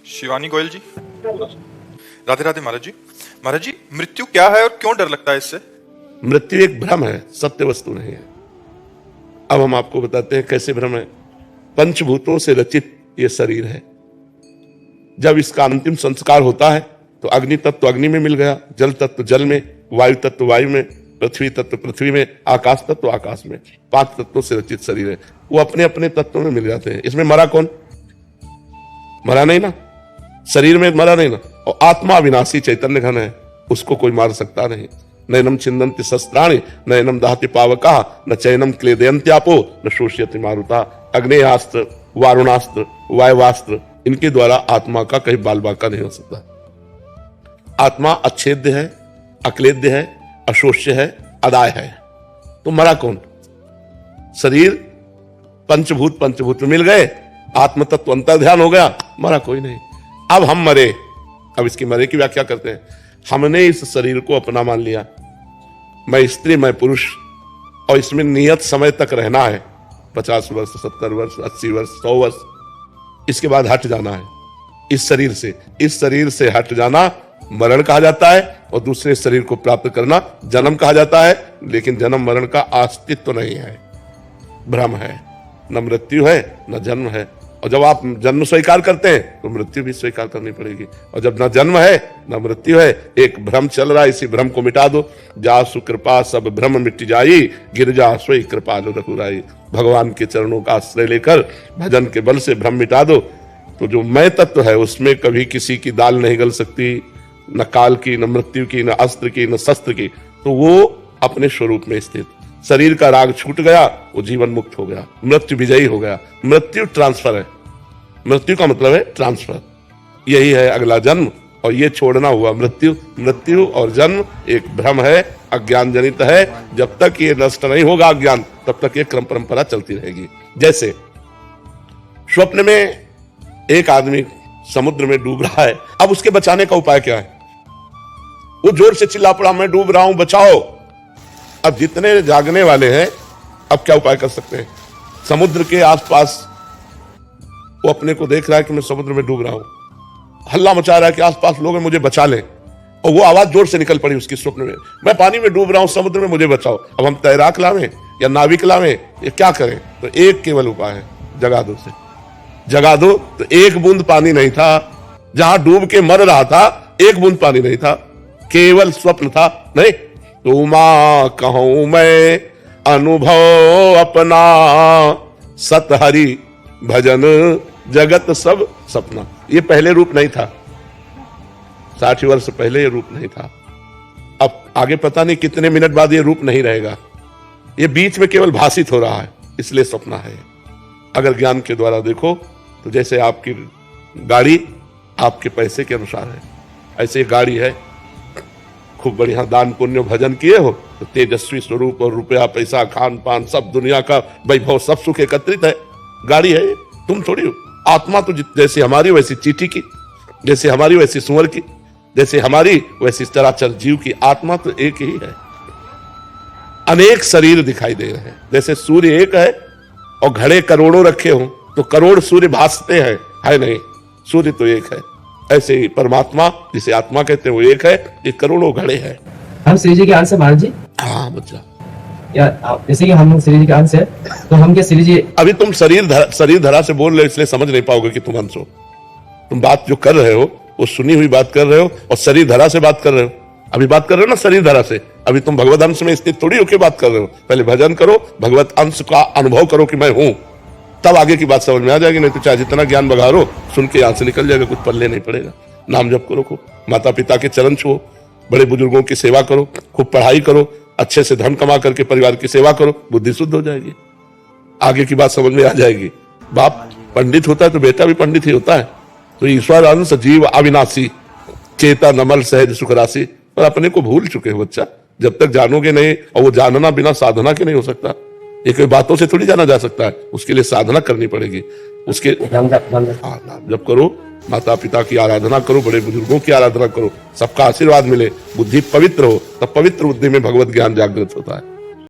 शिवानी गोयल जी, राधे राधे महाराज जी। महाराज जी, मृत्यु क्या है और क्यों डर लगता है इससे? मृत्यु एक भ्रम है, सत्य वस्तु नहीं है। अब हम आपको बताते हैं कैसे भ्रम है। पंचभूतों से रचित ये शरीर है। जब इसका अंतिम संस्कार होता है तो अग्नि तत्व अग्नि में मिल गया, जल तत्व जल में, वायु तत्व वायु में, पृथ्वी तत्व पृथ्वी में, आकाश तत्व आकाश में। 5 तत्वों से रचित शरीर है। वो अपने अपने तत्वों में मिल जाते हैं। इसमें मरा कौन? मरा नहीं ना, शरीर में मरा नहीं ना। और आत्मा विनाशी चैतन्य घन है, उसको कोई मार सकता नहीं। नैनम छिन्दन्ति शस्त्राणि नैनम दहति पावका न चैनम क्लेदयन्त्यापो न शोष्यति मारुता। अग्नेयास्त्र, वारुणास्त्र, वायुवास्त्र, इनके द्वारा आत्मा का कहीं बाल बाका नहीं हो सकता। आत्मा अच्छेद्य है, अक्लेद्य है, अशोष्य है, अदाय है। तो मरा कौन? शरीर पंचभूत में मिल गए, आत्म तत्व अंतर ध्यान हो गया, मरा कोई नहीं। अब हम मरे। अब इसकी मरे की व्याख्या करते हैं। हमने इस शरीर को अपना मान लिया, मैं स्त्री मैं पुरुष, और इसमें नियत समय तक रहना है, 50 वर्ष 70 वर्ष 80 वर्ष 100 वर्ष। इसके बाद हट जाना है इस शरीर से। इस शरीर से हट जाना मरण कहा जाता है, और दूसरे शरीर को प्राप्त करना जन्म कहा जाता है। लेकिन जन्म मरण का अस्तित्व नहीं है, भ्रम है। न मृत्यु है न जन्म है। और जब आप जन्म स्वीकार करते हैं तो मृत्यु भी स्वीकार करनी पड़ेगी। और जब न जन्म है न मृत्यु है, एक भ्रम चल रहा है, इसी भ्रम को मिटा दो। जासु कृपा सब भ्रम मिट जाई, गिरजा सोई कृपालु रघुराई। भगवान के चरणों का आश्रय लेकर भजन के बल से भ्रम मिटा दो, तो जो मैं तत्व है उसमें कभी किसी की दाल नहीं गल सकती, न काल की, न मृत्यु की, न अस्त्र की, न शस्त्र की। तो वो अपने स्वरूप में स्थित। शरीर का राग छूट गया, वो जीवन मुक्त हो गया, मृत्यु विजयी हो गया। मृत्यु ट्रांसफर है। मृत्यु का मतलब है ट्रांसफर। यही है अगला जन्म, और ये छोड़ना हुआ मृत्यु। मृत्यु और जन्म एक भ्रम है, अज्ञान जनित है। जब तक ये नष्ट नहीं होगा अज्ञान, तब तक ये क्रम परंपरा चलती रहेगी। जैसे स्वप्न में एक आदमी समुद्र में डूब रहा है। अब उसके बचाने का उपाय क्या है? वो जोर से चिल्ला पड़ा, मैं डूब रहा हूं, बचाओ। अब जितने जागने वाले हैं, अब क्या उपाय कर सकते हैं? समुद्र के आसपास वो अपने को देख रहा है कि मैं समुद्र में डूब रहा हूं, हल्ला मचा रहा है कि आसपास लोग हैं, मुझे बचा लें। और वो आवाज जोर से निकल पड़ी उसकी स्वप्न में, मैं पानी में डूब रहा हूं, समुद्र में, मुझे बचाओ। अब हम तैराक लावें या नाविक लावें, ये क्या करें? तो एक केवल उपाय है, जगा दो से। जगा दो। तो एक बूंद पानी नहीं था, जहां डूब के मर रहा था एक बूंद पानी नहीं था, केवल स्वप्न था। नहीं, तुमा कहूं मैं अनुभव अपना, सत हरि भजन जगत सब सपना। ये पहले रूप नहीं था, 60 वर्ष पहले ये रूप नहीं था। अब आगे पता नहीं कितने मिनट बाद ये रूप नहीं रहेगा। ये बीच में केवल भाषित हो रहा है, इसलिए सपना है। अगर ज्ञान के द्वारा देखो तो जैसे आपकी गाड़ी आपके पैसे के अनुसार है, ऐसे गाड़ी है। खूब बढ़िया दान पुण्य भजन किए हो तो तेजस्वी स्वरूप, और रुपया पैसा खान पान सब दुनिया का वैभव सब सुख एकत्रित है। गाड़ी है, तुम थोड़ी हो। आत्मा तो जैसे हमारी वैसी चींटी की, जैसे हमारी वैसी सुअर की, जैसे हमारी वैसी चराचर जीव की। आत्मा तो एक ही है। अनेक शरीर दिखाई दे रहे हैं। जैसे सूर्य एक है और घड़े करोड़ों रखे हों तो करोड़ सूर्य भासते हैं, है नहीं, सूर्य तो एक है। ऐसे ही परमात्मा जिसे आत्मा कहते हैं वो एक है, ये करोड़ों घड़े हैं। हम श्री जी के अंश है महाराज जी। हाँ बच्चा, या जैसे कि हम श्री जी के अंश है, तो हम क्या श्री जी? अभी तुम शरीर धरा से बोल रहे हो, इसलिए समझ नहीं पाओगे कि तुम अंश हो। तुम बात जो कर रहे हो वो सुनी हुई बात कर रहे हो, और शरीर धरा से बात कर रहे हो। अभी बात कर रहे हो ना शरीर धरा से, अभी तुम भगवत अंश में स्थित थोड़ी होकर बात कर रहे हो। पहले भजन करो, भगवत अंश का अनुभव करो कि मैं हूं, तब आगे की बात समझ में आ जाएगी। नहीं तो चाहे जितना ज्ञान बघारो, सुन के यहां से निकल जाएगा, कुछ पल्ले नहीं पड़ेगा। नाम जप करो, खूब माता पिता के चरण छुओ, बड़े बुजुर्गों की सेवा करो, खूब पढ़ाई करो, अच्छे से धन कमा करके परिवार की सेवा करो, बुद्धि शुद्ध हो जाएगी, आगे की बात समझ में आ जाएगी। बाप पंडित होता है तो बेटा भी पंडित ही होता है। तो ईश्वर अंश जीव अविनाशी, चेता नमल सहज सुख राशि। पर अपने को भूल चुके हो बच्चा। जब तक जानोगे नहीं, और वो जानना बिना साधना के नहीं हो सकता। ये कोई बातों से थोड़ी जाना जा सकता है, उसके लिए साधना करनी पड़ेगी। उसके जब करो, माता पिता की आराधना करो, बड़े बुजुर्गों की आराधना करो, सबका आशीर्वाद मिले, बुद्धि पवित्र हो, तब पवित्र बुद्धि में भगवत ज्ञान जागृत होता है।